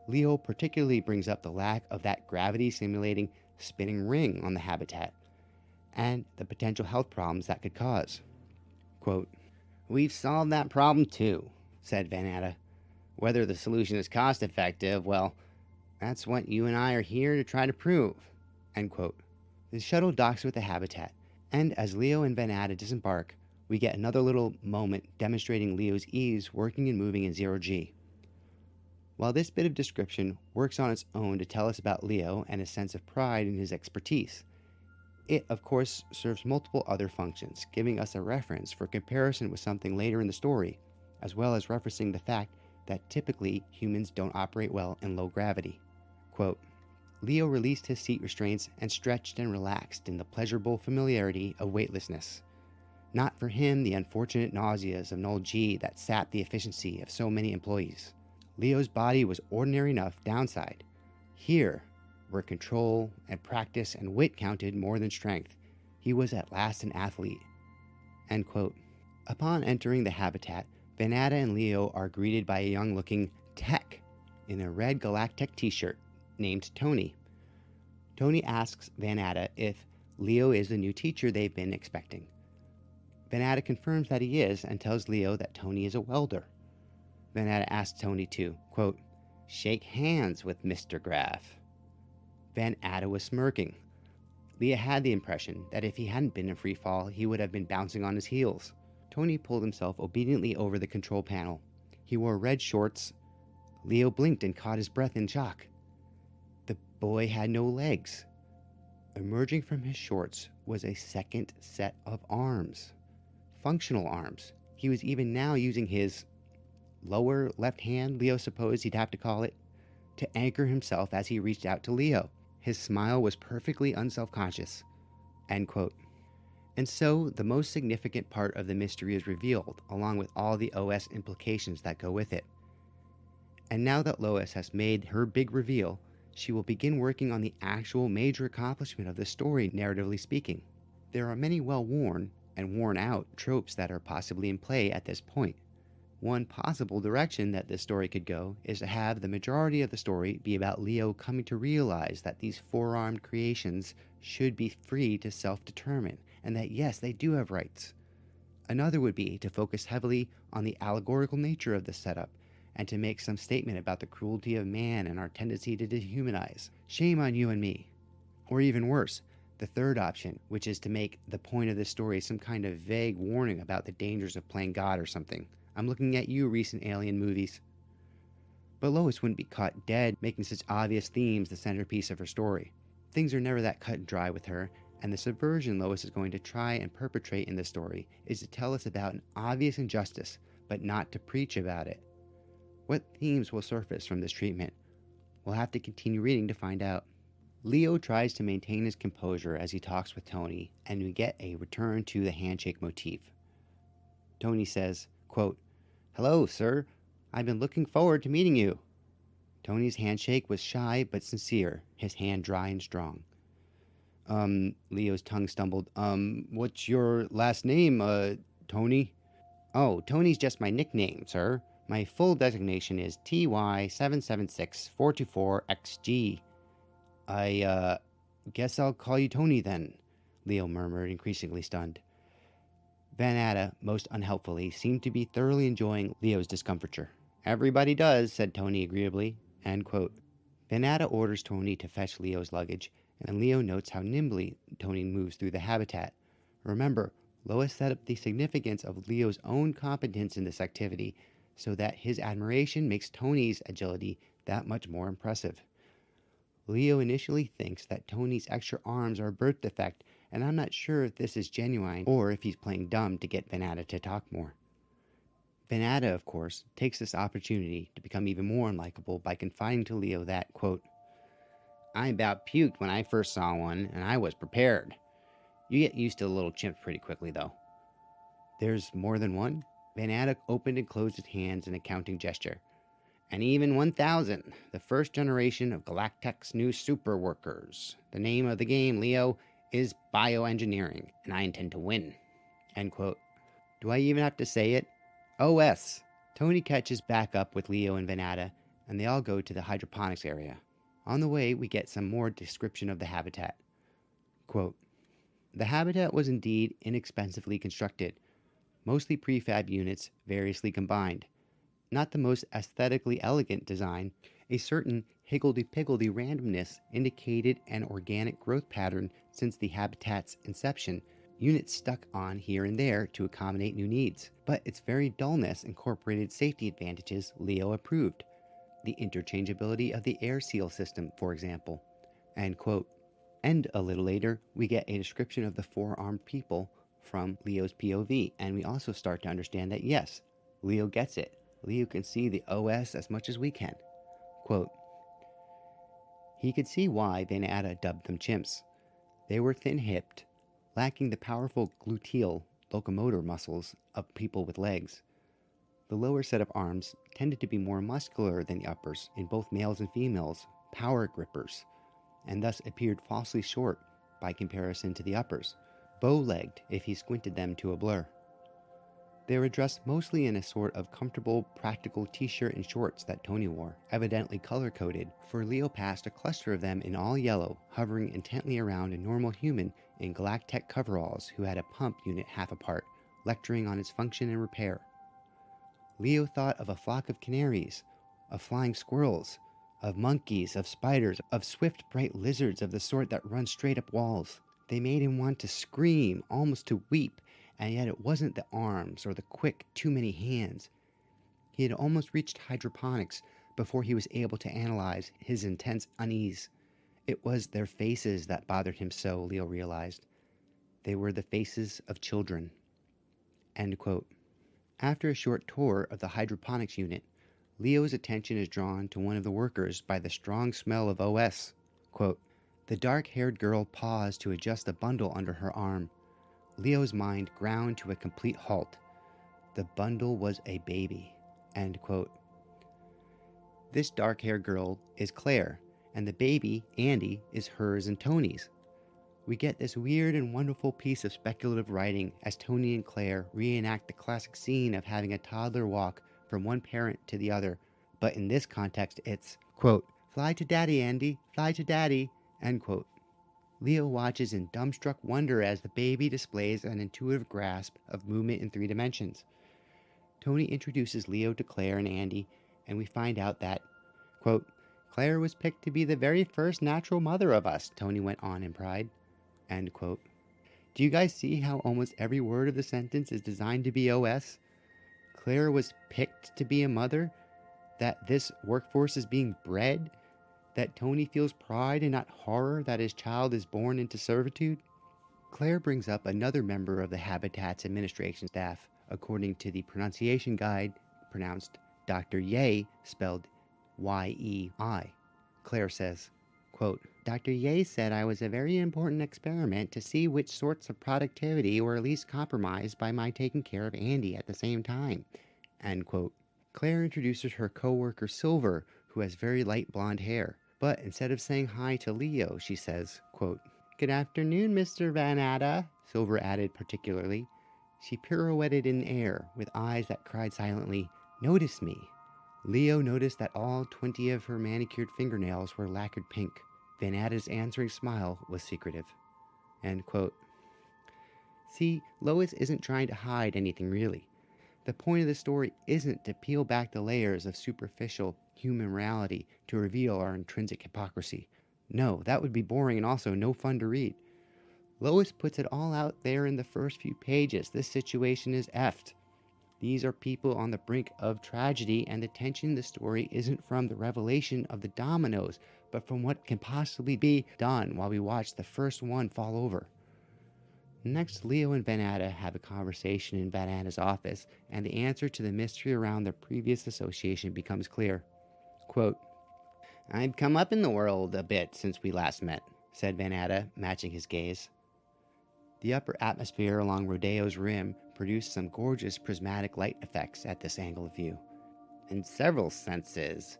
Speaker 1: Leo particularly brings up the lack of that gravity simulating spinning ring on the habitat, and the potential health problems that could cause. Quote, "We've solved that problem too," said Van Atta. "Whether the solution is cost effective, well, that's what you and I are here to try to prove." End quote. The shuttle docks with the habitat, and as Leo and Van Atta disembark, we get another little moment demonstrating Leo's ease working and moving in zero-G. While this bit of description works on its own to tell us about Leo and his sense of pride in his expertise, it, of course, serves multiple other functions, giving us a reference for comparison with something later in the story, as well as referencing the fact that typically humans don't operate well in low gravity. Quote, "Leo released his seat restraints and stretched and relaxed in the pleasurable familiarity of weightlessness. Not for him the unfortunate nauseas of null G that sapped the efficiency of so many employees. Leo's body was ordinary enough downside. Here, where control and practice and wit counted more than strength, he was at last an athlete." End quote. Upon entering the habitat, Van Atta and Leo are greeted by a young-looking tech in a red Galactech t-shirt named Tony. Tony asks Van Atta if Leo is the new teacher they've been expecting. Van Atta confirms that he is and tells Leo that Tony is a welder. Van Atta asks Tony to, quote, "shake hands with Mr. Graff." Van Atta was smirking. Leo had the impression that if he hadn't been in free fall, he would have been bouncing on his heels. Tony pulled himself obediently over the control panel. He wore red shorts. Leo blinked and caught his breath in shock. The boy had no legs. Emerging from his shorts was a second set of arms. Functional arms. He was even now using his lower left hand, Leo supposed he'd have to call it, to anchor himself as he reached out to Leo. His smile was perfectly unselfconscious. End quote. And so, the most significant part of the mystery is revealed, along with all the OS implications that go with it. And now that Lois has made her big reveal, she will begin working on the actual major accomplishment of the story, narratively speaking. There are many well-worn and worn-out tropes that are possibly in play at this point. One possible direction that this story could go is to have the majority of the story be about Leo coming to realize that these four-armed creations should be free to self-determine, and that yes, they do have rights. Another would be to focus heavily on the allegorical nature of the setup, and to make some statement about the cruelty of man and our tendency to dehumanize. Shame on you and me. Or even worse, the third option, which is to make the point of this story some kind of vague warning about the dangers of playing God or something. I'm looking at you, recent alien movies. But Lois wouldn't be caught dead making such obvious themes the centerpiece of her story. Things are never that cut and dry with her, and the subversion Lois is going to try and perpetrate in this story is to tell us about an obvious injustice, but not to preach about it. What themes will surface from this treatment? We'll have to continue reading to find out. Leo tries to maintain his composure as he talks with Tony, and we get a return to the handshake motif. Tony says, quote, "Hello, sir. I've been looking forward to meeting you." Tony's handshake was shy but sincere, his hand dry and strong. Leo's tongue stumbled. What's your last name, Tony?" "Oh, Tony's just my nickname, sir. My full designation is TY776424XG. I guess I'll call you Tony then," Leo murmured, increasingly stunned. Van Atta, most unhelpfully, seemed to be thoroughly enjoying Leo's discomfiture. "Everybody does," said Tony agreeably. End quote. Van Atta orders Tony to fetch Leo's luggage, and Leo notes how nimbly Tony moves through the habitat. Remember, Lois set up the significance of Leo's own competence in this activity, so that his admiration makes Tony's agility that much more impressive. Leo initially thinks that Tony's extra arms are a birth defect, and I'm not sure if this is genuine or if he's playing dumb to get Van Atta to talk more. Van Atta, of course, takes this opportunity to become even more unlikable by confiding to Leo that, quote, "I about puked when I first saw one, and I was prepared. You get used to the little chimps pretty quickly, though. There's more than one? Van Atta opened and closed his hands in a counting gesture. And even 1,000, the first generation of Galactic's new super workers. The name of the game, Leo, is bioengineering, and I intend to win. End quote. Do I even have to say it? OS. Tony catches back up with Leo and Van Atta, and they all go to the hydroponics area. On the way, we get some more description of the habitat. Quote, the habitat was indeed inexpensively constructed, mostly prefab units variously combined. Not the most aesthetically elegant design, a certain higgledy-piggledy randomness indicated an organic growth pattern since the habitat's inception, units stuck on here and there to accommodate new needs. But its very dullness incorporated safety advantages Leo approved. The interchangeability of the air seal system, for example. End quote. And a little later, we get a description of the four-armed people from Leo's POV, and we also start to understand that yes, Leo gets it. Leo can see the OS as much as we can. Quote, he could see why Van Atta dubbed them chimps. They were thin-hipped, lacking the powerful gluteal locomotor muscles of people with legs. The lower set of arms tended to be more muscular than the uppers in both males and females, power grippers, and thus appeared falsely short by comparison to the uppers, bow-legged if he squinted them to a blur. They were dressed mostly in a sort of comfortable, practical t-shirt and shorts that Tony wore, evidently color-coded, for Leo passed a cluster of them in all yellow, hovering intently around a normal human in Galactech coveralls who had a pump unit half apart, lecturing on its function and repair. Leo thought of a flock of canaries, of flying squirrels, of monkeys, of spiders, of swift, bright lizards of the sort that run straight up walls. They made him want to scream, almost to weep, and yet it wasn't the arms or the quick, too many hands. He had almost reached hydroponics before he was able to analyze his intense unease. It was their faces that bothered him so, Leo realized. They were the faces of children. End quote. After a short tour of the hydroponics unit, Leo's attention is drawn to one of the workers by the strong smell of OS. Quote, the dark-haired girl paused to adjust the bundle under her arm. Leo's mind ground to a complete halt. The bundle was a baby. End quote. This dark-haired girl is Claire, and the baby, Andy, is hers and Tony's. We get this weird and wonderful piece of speculative writing as Tony and Claire reenact the classic scene of having a toddler walk from one parent to the other, but in this context it's, quote, fly to daddy, Andy, fly to daddy, end quote. Leo watches in dumbstruck wonder as the baby displays an intuitive grasp of movement in 3 dimensions. Tony introduces Leo to Claire and Andy, and we find out that, quote, Claire was picked to be the very first natural mother of us, Tony went on in pride, end quote. Do you guys see how almost every word of the sentence is designed to be OS? Claire was picked to be a mother? That this workforce is being bred? That Tony feels pride and not horror that his child is born into servitude? Claire brings up another member of the Habitat's administration staff, according to the pronunciation guide, pronounced Dr. Ye, spelled Y-E-I. Claire says, quote, Dr. Ye said I was a very important experiment to see which sorts of productivity were least compromised by my taking care of Andy at the same time, end quote. Claire introduces her co-worker Silver, who has very light blonde hair. But instead of saying hi to Leo, she says, quote, good afternoon, Mr. Van Atta, Silver added particularly. She pirouetted in air with eyes that cried silently, notice me. Leo noticed that all 20 of her manicured fingernails were lacquered pink. Van Atta's answering smile was secretive. End quote. See, Lois isn't trying to hide anything really. The point of the story isn't to peel back the layers of superficial human morality to reveal our intrinsic hypocrisy. No, that would be boring and also no fun to read. Lois puts it all out there in the first few pages. This situation is effed. These are people on the brink of tragedy, and the tension in the story isn't from the revelation of the dominoes, but from what can possibly be done while we watch the first one fall over. Next, Leo and Van Atta have a conversation in Van Atta's office, and the answer to the mystery around their previous association becomes clear. Quote, I've come up in the world a bit since we last met, said Van Atta, matching his gaze. The upper atmosphere along Rodeo's rim produced some gorgeous prismatic light effects at this angle of view. In several senses,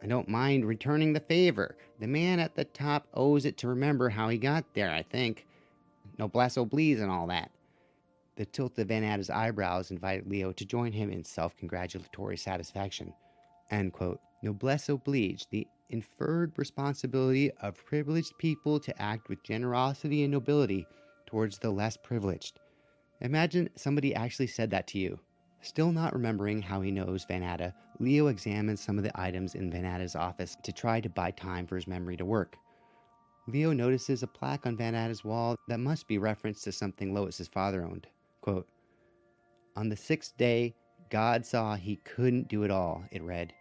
Speaker 1: I don't mind returning the favor. The man at the top owes it to remember how he got there, I think. Noblesse oblige and all that. The tilt of Van Atta's eyebrows invited Leo to join him in self-congratulatory satisfaction. End quote. Noblesse oblige, the inferred responsibility of privileged people to act with generosity and nobility towards the less privileged. Imagine somebody actually said that to you. Still not remembering how he knows Van Atta, Leo examines some of the items in Van Atta's office to try to buy time for his memory to work. Leo notices a plaque on Van Atta's wall that must be reference to something Lois's father owned. Quote, "On the sixth day, God saw he couldn't do it all," it read.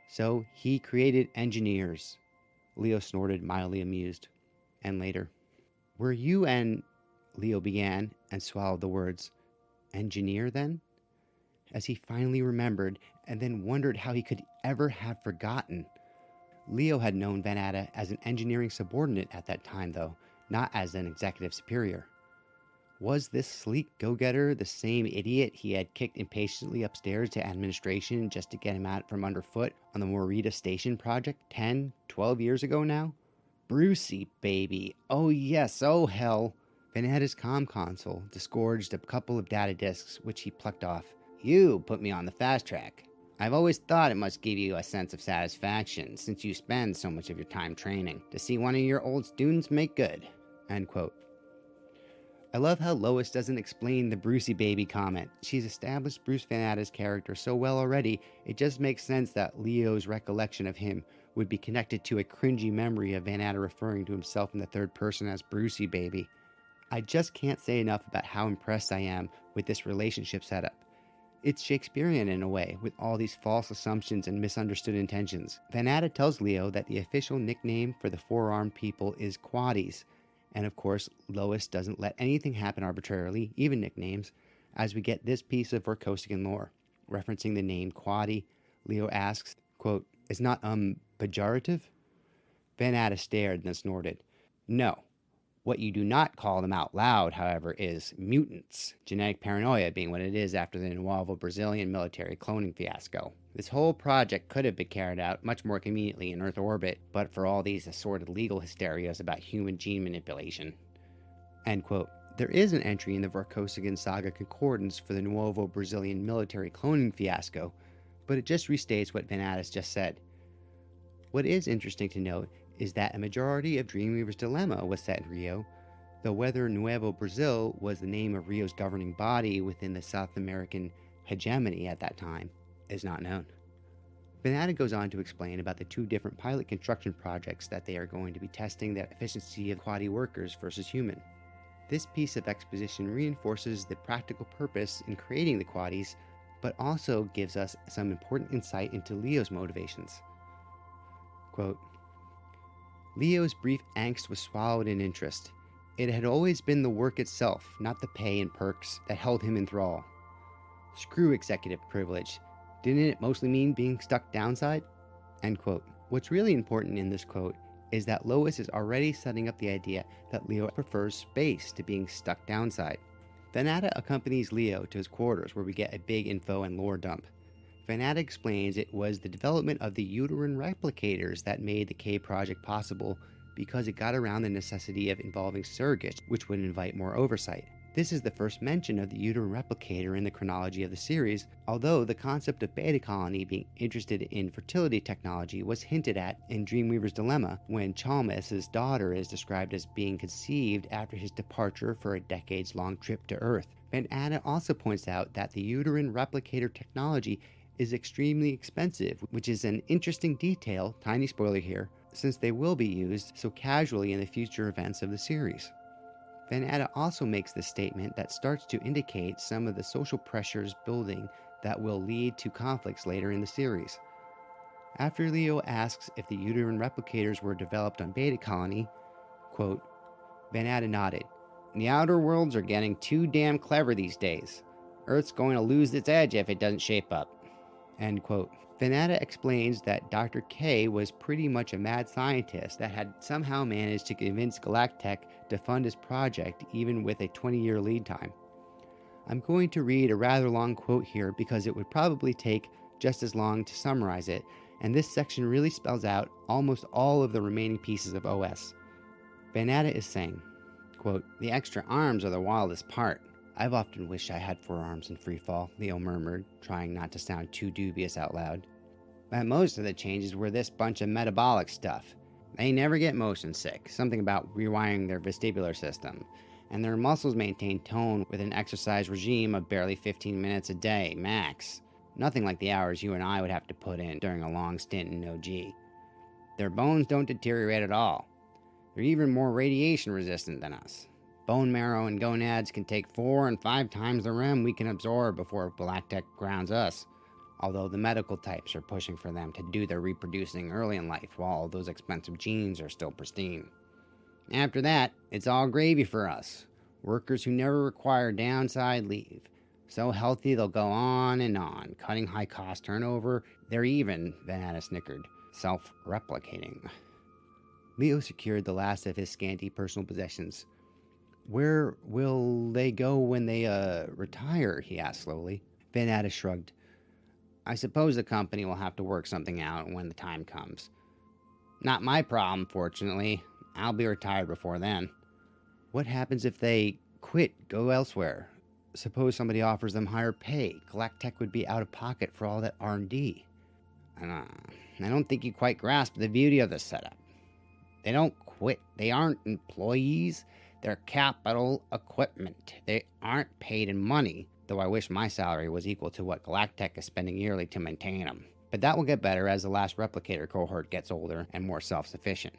Speaker 1: "So he created engineers." Leo snorted, mildly amused. And later, "Were you an..." Leo began and swallowed the words. "Engineer, then?" As he finally remembered, and then wondered how he could ever have forgotten. Leo had known Van Atta as an engineering subordinate at that time, though, not as an executive superior. Was this sleek go-getter the same idiot he had kicked impatiently upstairs to administration just to get him out from underfoot on the Morita Station project 10, 12 years ago now? Brucey, baby. Oh yes, oh hell. Van Atta's comm console disgorged a couple of data disks, which he plucked off. "You put me on the fast track. I've always thought it must give you a sense of satisfaction, since you spend so much of your time training, to see one of your old students make good." End quote. I love how Lois doesn't explain the Brucey baby comment. She's established Bruce Van Atta's character so well already, it just makes sense that Leo's recollection of him would be connected to a cringy memory of Van Atta referring to himself in the third person as Brucey baby. I just can't say enough about how impressed I am with this relationship setup. It's Shakespearean in a way, with all these false assumptions and misunderstood intentions. Van Atta tells Leo that the official nickname for the four-armed people is Quaddies, and of course, Lois doesn't let anything happen arbitrarily, even nicknames, as we get this piece of Vorkosigan lore. Referencing the name Quaddie, Leo asks, quote, "Is not, pejorative?" Van Atta stared and then snorted. "No. What you do not call them out loud, however, is mutants. Genetic paranoia being what it is after the Nuovo Brazilian military cloning fiasco. This whole project could have been carried out much more conveniently in Earth orbit, but for all these assorted legal hysterias about human gene manipulation." End quote. There is an entry in the Vorkosigan Saga concordance for the Nuovo Brazilian military cloning fiasco, but it just restates what Van Atta just said. What is interesting to note is that a majority of Dreamweaver's dilemma was set in Rio, though whether Nuevo Brazil was the name of Rio's governing body within the South American hegemony at that time is not known. Van Atta goes on to explain about the two different pilot construction projects that they are going to be testing the efficiency of Quaddie workers versus human. This piece of exposition reinforces the practical purpose in creating the Quaddies, but also gives us some important insight into Leo's motivations. Quote, "Leo's brief angst was swallowed in interest. It had always been the work itself, not the pay and perks, that held him in thrall. Screw executive privilege. Didn't it mostly mean being stuck downside?" End quote. What's really important in this quote is that Lois is already setting up the idea that Leo prefers space to being stuck downside. Van Atta accompanies Leo to his quarters, where we get a big info and lore dump. Van Atta explains it was the development of the uterine replicators that made the K project possible, because it got around the necessity of involving surrogates, which would invite more oversight. This is the first mention of the uterine replicator in the chronology of the series, although the concept of Beta Colony being interested in fertility technology was hinted at in Dreamweaver's Dilemma, when Chalmers' daughter is described as being conceived after his departure for a decades-long trip to Earth. Van Atta also points out that the uterine replicator technology is extremely expensive, which is an interesting detail, tiny spoiler here, since they will be used so casually in the future events of the series. Van Atta also makes the statement that starts to indicate some of the social pressures building that will lead to conflicts later in the series. After Leo asks if the uterine replicators were developed on Beta Colony, quote, Van Atta nodded. "The outer worlds are getting too damn clever these days. Earth's going to lose its edge if it doesn't shape up." End quote. Vanata explains that Dr. K was pretty much a mad scientist that had somehow managed to convince Galactech to fund his project even with a 20-year lead time. I'm going to read a rather long quote here because it would probably take just as long to summarize it, and this section really spells out almost all of the remaining pieces of OS. Vanata is saying, quote, "The extra arms are the wildest part. I've often wished I had 4 arms in freefall," Leo murmured, trying not to sound too dubious out loud. "But most of the changes were this bunch of metabolic stuff. They never get motion sick, something about rewiring their vestibular system, and their muscles maintain tone with an exercise regime of barely 15 minutes a day, max. Nothing like the hours you and I would have to put in during a long stint in OG. Their bones don't deteriorate at all. They're even more radiation resistant than us. Bone marrow and gonads can take 4 and 5 times the REM we can absorb before Galactech grounds us, although the medical types are pushing for them to do their reproducing early in life while all those expensive genes are still pristine. After that, it's all gravy for us, workers who never require downside leave. So healthy they'll go on, cutting high-cost turnover. They're even," Vanata snickered, "self-replicating." Leo secured the last of his scanty personal possessions. "Where will they go when they, retire?" he asked slowly. Vanata shrugged. "I suppose the company will have to work something out when the time comes. Not my problem, fortunately. I'll be retired before then." "What happens if they quit, go elsewhere? Suppose somebody offers them higher pay. Galactech would be out of pocket for all that R&D. I don't think you quite grasp the beauty of the setup. They don't quit. They aren't employees. They're capital equipment. They aren't paid in money, though I wish my salary was equal to what Galactech is spending yearly to maintain them. But that will get better as the last replicator cohort gets older and more self-sufficient.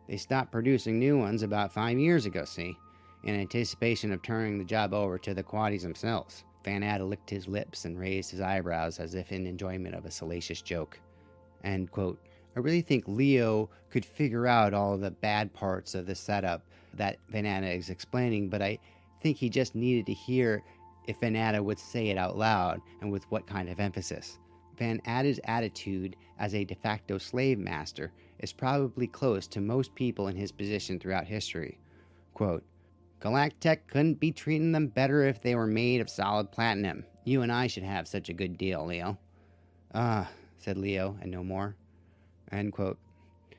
Speaker 1: They stopped producing new ones about 5 years ago, see? In anticipation of turning the job over to the Quaddies themselves." Vanata licked his lips and raised his eyebrows as if in enjoyment of a salacious joke. End quote. I really think Leo could figure out all of the bad parts of the setup that Vanata is explaining, but I think he just needed to hear if Vanata would say it out loud and with what kind of emphasis. Vanata's attitude as a de facto slave master is probably close to most people in his position throughout history. Quote, "Galactech couldn't be treating them better if they were made of solid platinum. You and I should have such a good deal, Leo." "Ah," said Leo, and no more. End quote.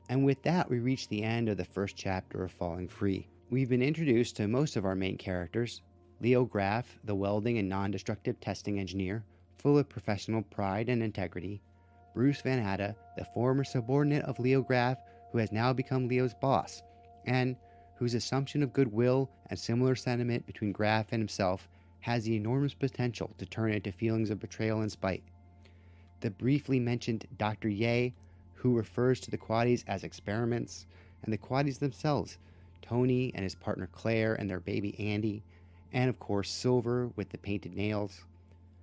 Speaker 1: And with that, we reach the end of the first chapter of Falling Free. We've been introduced to most of our main characters. Leo Graff, the welding and non-destructive testing engineer, full of professional pride and integrity. Bruce Vanata, the former subordinate of Leo Graff, who has now become Leo's boss, and whose assumption of goodwill and similar sentiment between Graff and himself has the enormous potential to turn into feelings of betrayal and spite. The briefly mentioned Dr. Ye, who refers to the Quaddies as experiments, and the Quaddies themselves, Tony and his partner Claire and their baby Andy, and of course Silver with the painted nails.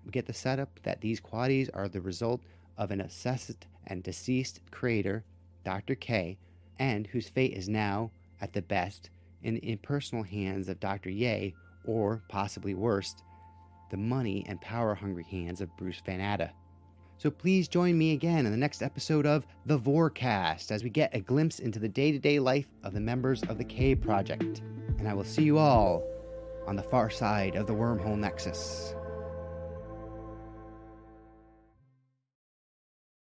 Speaker 1: We get the setup that these Quaddies are the result of an obsessed and deceased creator, Dr. K, and whose fate is now, at the best, in the impersonal hands of Dr. Ye, or, possibly worse, the money and power-hungry hands of Bruce Vanata. So please join me again in the next episode of The Vorkast as we get a glimpse into the day-to-day life of the members of the K Project. And I will see you all on the far side of the Wormhole Nexus.